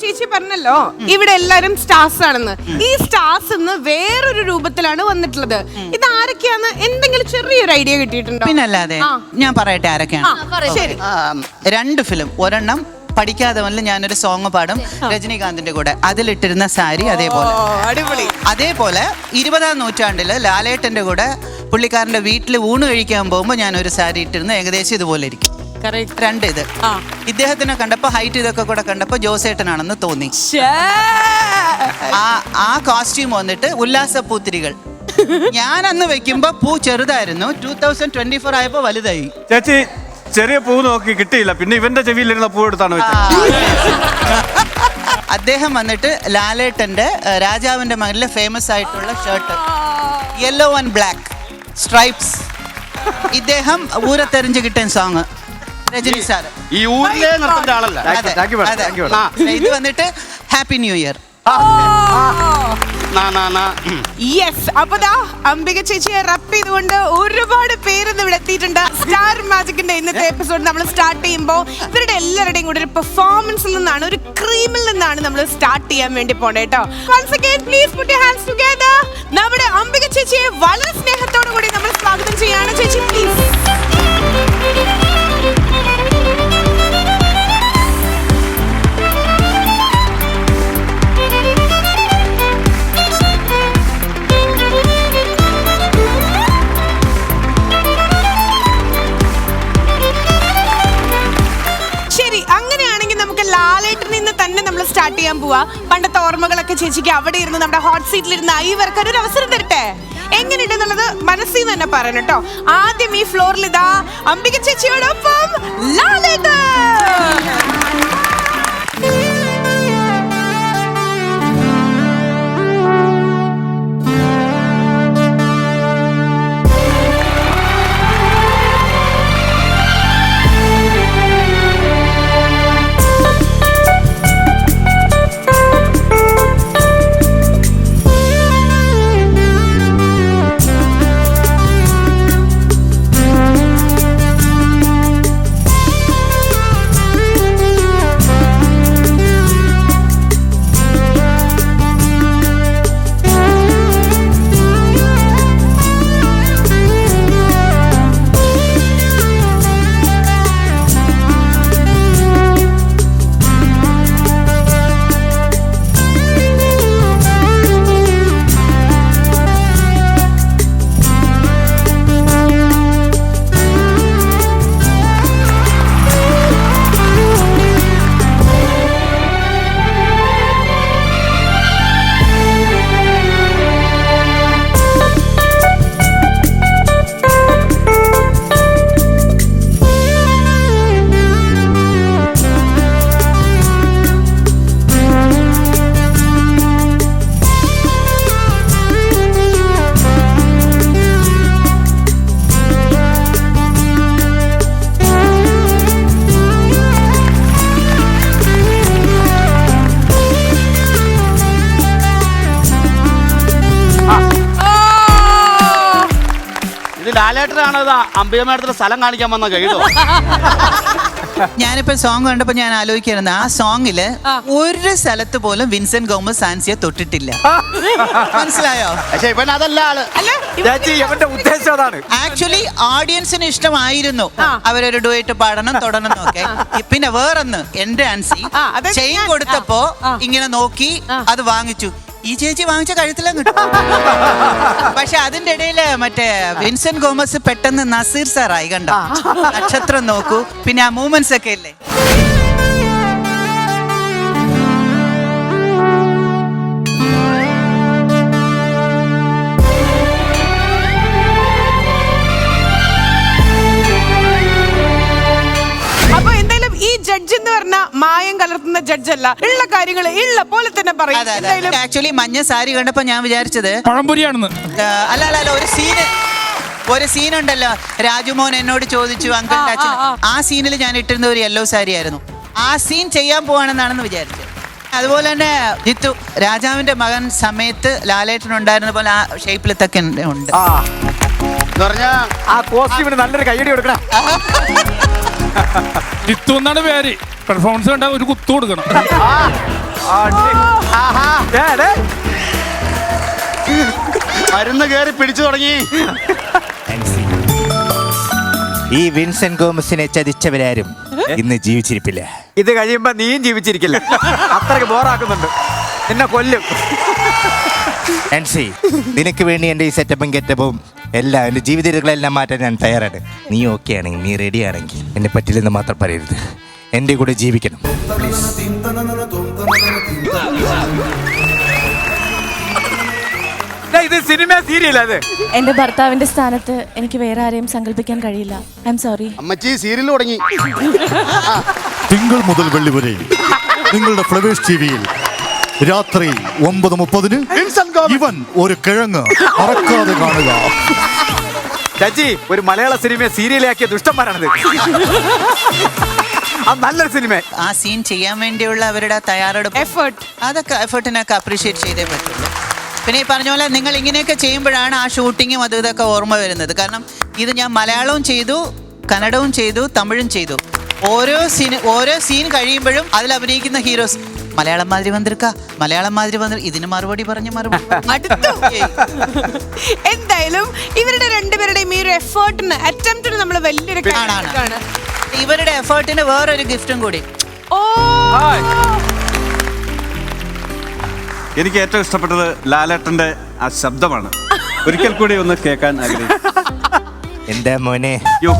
ചേച്ചി പറഞ്ഞല്ലോ ഇവിടെ എല്ലാരും സ്റ്റാർസ് ആണെന്ന്. ഈ സ്റ്റാർസ് വേറൊരു രൂപത്തിലാണ് വന്നിട്ടുള്ളത്. ഇത് ആരൊക്കെയാന്ന് എന്തെങ്കിലും ചെറിയൊരു ഐഡിയ കിട്ടിയിട്ടുണ്ടോ? പിന്നല്ലാതെ ഞാൻ പറയട്ടെ ആരൊക്കെയാണ്. ശരി. 2 ഫിലിം, ഒരെണ്ണം പഠിക്കാതെ വല്ല ഞാനൊരു സോങ് പാടും രജനീകാന്തിന്റെ കൂടെ, അതിലിട്ടിരുന്ന സാരി അതേപോലെ 20-ാം നൂറ്റാണ്ടില് ലാലേട്ടന്റെ കൂടെ പുള്ളിക്കാരന്റെ വീട്ടിൽ ഊണ് കഴിക്കാൻ പോകുമ്പോൾ ഞാനൊരു സാരി ഇട്ടിരുന്ന ഏകദേശം ഇതുപോലെ ഇരിക്കും. 2 ഇത്. ഇദ്ദേഹത്തിനെ കണ്ടപ്പോ ഹൈറ്റ് ഇതൊക്കെ കൂടെ കണ്ടപ്പോ ജോസേട്ടനാണെന്ന് തോന്നി. ആ കോസ്റ്റ്യൂം വന്നിട്ട് ഉല്ലാസ പൂത്തിരികൾ. ഞാൻ അന്ന് വെക്കുമ്പോ പൂ ചെറുതായിരുന്നു. 2024 ആയപ്പോ വലുതായി. ചേച്ചി ചെറിയ പൂ നോക്കി കിട്ടിയില്ല, പിന്നെ ഇവന്റെ ചെവിയിലിരുന്ന പൂ എടുത്താണ് വെച്ചത്. അദ്ദേഹം വന്നിട്ട് ലാലേട്ടന്റെ രാജാവിന്റെ മകനിലെ ഫേമസ് ആയിട്ടുള്ള shirt yellow and black stripes. ഇദ്ദേഹം ഊരത്തെറിഞ്ച് കിട്ടിയ സോങ് രജനി സാർ. ഈ ഊരിലെ നിർത്തേണ്ട ആളല്ല. ഇത് വന്നിട്ട് ഹാപ്പി ന്യൂ ഇയർ. യെസ്. അപ്പൊ അംബിക ചേച്ചിയെ റപ്പ് ചെയ്തുകൊണ്ട് ഒരുപാട് പേരൊന്നും ഇവിടെ എത്തിയിട്ടുണ്ട്. സ്റ്റാർ മാജിക്കിന്റെ ഇന്നത്തെ എപ്പിസോഡ് നമ്മൾ സ്റ്റാർട്ട് ചെയ്യുമ്പോൾ ഇവരുടെ എല്ലാവരുടെയും കൂടെ ഒരു പെർഫോമൻസിൽ നിന്നാണ്, ഒരു ക്രീമിൽ നിന്നാണ് നമ്മൾ സ്റ്റാർട്ട് ചെയ്യാൻ വേണ്ടി പോണേ കേട്ടോ. Once again please put your hands together. നമ്മുടെ അംബിക ചേച്ചിയെ വളരെ സ്നേഹത്തോടു കൂടി നമ്മൾ സ്വാഗതം ചെയ്യാണ്. ചേച്ചി പ്ലീസ്. സ്റ്റാർട്ട് ചെയ്യാൻ പോവാ. പണ്ടത്തെ ഓർമ്മകളൊക്കെ ചേച്ചിക്ക് അവിടെ ഇരുന്ന് നമ്മുടെ ഹോട്ട് സീറ്റിലിരുന്ന് ഇവർക്ക് ഒരു അവസരം തരട്ടെ. എങ്ങനെയുണ്ടെന്നുള്ളത് മനസ്സിൽ നിന്ന് തന്നെ പറയണം കേട്ടോ. ആദ്യം ഈ ഫ്ലോറിൽ ഇതാ അംബിക ചേച്ചിയോടൊപ്പം ലാലേട്ടൻ. ലാലേട്ടനാണ് അംബിക മേഡത്തിന്റെ സ്ഥലം കാണിക്കാൻ വന്ന കേട്ടോ. ഞാനിപ്പോ സോങ് കണ്ടപ്പോ ഞാൻ ആലോചിക്കായിരുന്നു, ആ സോങ്ങില് ഒരു സ്ഥലത്ത് പോലും വിൻസെന്റ് ഗോമസ് സാൻസിയെ തൊട്ടിട്ടില്ല. മനസ്സിലായോ? പക്ഷെ ഇവൻ അതല്ല ആള്. ഇവന്റെ ഉദ്ദേശം അതാണ്. ആക്ച്വലി ഓഡിയൻസിന് ഇഷ്ടമായിരുന്നു അവരൊരു ഡുവറ്റ് പാടണം തൊടണം എന്നൊക്കെ. പിന്നെ വേറൊന്ന് എന്റെ ആൻസി ചെയിൻ കൊടുത്തപ്പോ ഇങ്ങനെ നോക്കി അത് വാങ്ങിച്ചു. ഈ ചേച്ചി വാങ്ങിച്ച കഴുത്തിലും കിട്ടും. പക്ഷെ അതിന്റെ ഇടയില് മറ്റേ വിൻസെന്റ് ഗോമസ് പെട്ടെന്ന് നസീർ സാറായി കണ്ടോ. നക്ഷത്രം നോക്കൂ, പിന്നെ ആ മൂവ്മെന്റ്സ് ഒക്കെ ഇല്ലേ. ജഡ്ജ് എന്ന് പറഞ്ഞ മായം കലർത്തുന്ന ജഡ്ജ് അല്ല, ഉള്ള കാര്യങ്ങൾ ഉള്ള പോലെ തന്നെ പറയും. ആക്ച്വലി മഞ്ഞ സാരി കണ്ടപ്പോ ഞാൻ വിചാരിച്ചത് പഴംപൊരിയാണെന്ന്. അല്ല ഒരു സീനുണ്ടല്ലോ, രാജുമോൻ എന്നോട് ചോദിച്ചു അങ്കിളിന്റെ അച്ഛൻ. ആ സീനിൽ ഞാൻ ഇട്ടിരുന്ന ഒരു യെല്ലോ സാരി ആയിരുന്നു. ആ സീൻ ചെയ്യാൻ പോവാണെന്നാണെന്ന് വിചാരിച്ചത്. അതുപോലെ തന്നെ ജിത്തു രാജാവിന്റെ മകൻ സമയത്ത് ലാലേട്ടനുണ്ടായിരുന്ന പോലെ ആ ഷേപ്പിലത്തൊക്കെ ഉണ്ട്. ആ കോസ്റ്റ്യൂമിന് നല്ലൊരു കയ്യടി കൊടുക്കണം. ജിത്തു എന്നാണ് പേര്. പെർഫോമൻസ് കണ്ട ഒരു കുത്തു കൊടുക്കണം. മരുന്ന് കയറി പിടിച്ചു തുടങ്ങി. ഈ വിൻസെന്റ് ഗോമസിനെ ചതിച്ചവരാരും ഇന്ന് ജീവിച്ചിരിപ്പില്ല. ഇത് കഴിയുമ്പോ നീയും ജീവിച്ചിരിക്കില്ല. അത്രയ്ക്ക് ബോറാക്കുന്നുണ്ട്. എന്നെ കൊല്ലും. ആൻസി, നിനക്ക് വേണ്ടി എൻ്റെ ഈ സെറ്റപ്പും ഗെറ്റപ്പും എല്ലാം എൻ്റെ ജീവിതങ്ങളെല്ലാം മാറ്റാൻ ഞാൻ തയ്യാറാണ്. നീ ഓക്കെ ആണെങ്കിൽ, നീ റെഡി ആണെങ്കിൽ എന്നെ പറ്റില്ലെന്ന് മാത്രം പറയരുത്. എൻ്റെ കൂടെ ജീവിക്കണം. ഇത് സിനിമ സീരിയൽ. അത് എന്റെ ഭർത്താവിന്റെ സ്ഥാനത്ത് എനിക്ക് വേറെ ആരെയും സങ്കല്പിക്കാൻ കഴിയില്ല. I am sorry. അമ്മച്ചി സീരിയൽ തുടങ്ങി. തിങ്കൾ മുതൽ വെള്ളി വരെ നിങ്ങളുടെ ഫ്ലവേഴ്സ് ടിവിയിൽ രാത്രി 9:30 ഇവൻ ഒരു കിഴങ്ങ് മറക്കാതെ കാണുക. ചച്ചി, ഒരു മലയാള സിനിമയെ സീരിയലാക്കിയ ദുഷ്ടന്മാരാണിത്. നല്ലൊരു സിനിമ. ആ സീൻ ചെയ്യാൻ വേണ്ടിയുള്ള അവരുടെ തയ്യാറെടുപ്പ്, അതൊക്കെ എഫേർട്ടിനൊക്കെ അപ്രീഷിയേറ്റ് ചെയ്തേ പറ്റുള്ളൂ. പിന്നെ ഈ പറഞ്ഞ പോലെ നിങ്ങൾ ഇങ്ങനെയൊക്കെ ചെയ്യുമ്പോഴാണ് ആ ഷൂട്ടിങ്ങും അത് ഇതൊക്കെ ഓർമ്മ വരുന്നത്. കാരണം ഇത് ഞാൻ മലയാളവും ചെയ്തു, കന്നഡവും ചെയ്തു, തമിഴും ചെയ്തു. ഓരോ സീൻ കഴിയുമ്പോഴും അതിൽ അഭിനയിക്കുന്ന ഹീറോസ് മലയാളം മാതിരി വന്നിരിക്ക, മലയാളം മാതിരി വന്നിരി, ഇതിന് മറുപടി പറഞ്ഞ് എന്തായാലും ഇവരുടെ രണ്ടുപേരുടെയും ഈ ഒരു എഫേർട്ടിന്, അറ്റംപ്റ്റിന് നമ്മൾ വലിയൊരു ആണ്. ഇവരുടെ എഫേർട്ടിന് വേറൊരു ഗിഫ്റ്റും കൂടി. എനിക്ക് ഏറ്റവും ഇഷ്ടപ്പെട്ടത് ലാലേട്ടന്റെ ആ ശബ്ദമാണ്. ഒരിക്കൽ കൂടി ഒന്ന് കേൾക്കാൻ ആഗ്രഹിക്കുന്നു. എന്താ മോനെ? യോ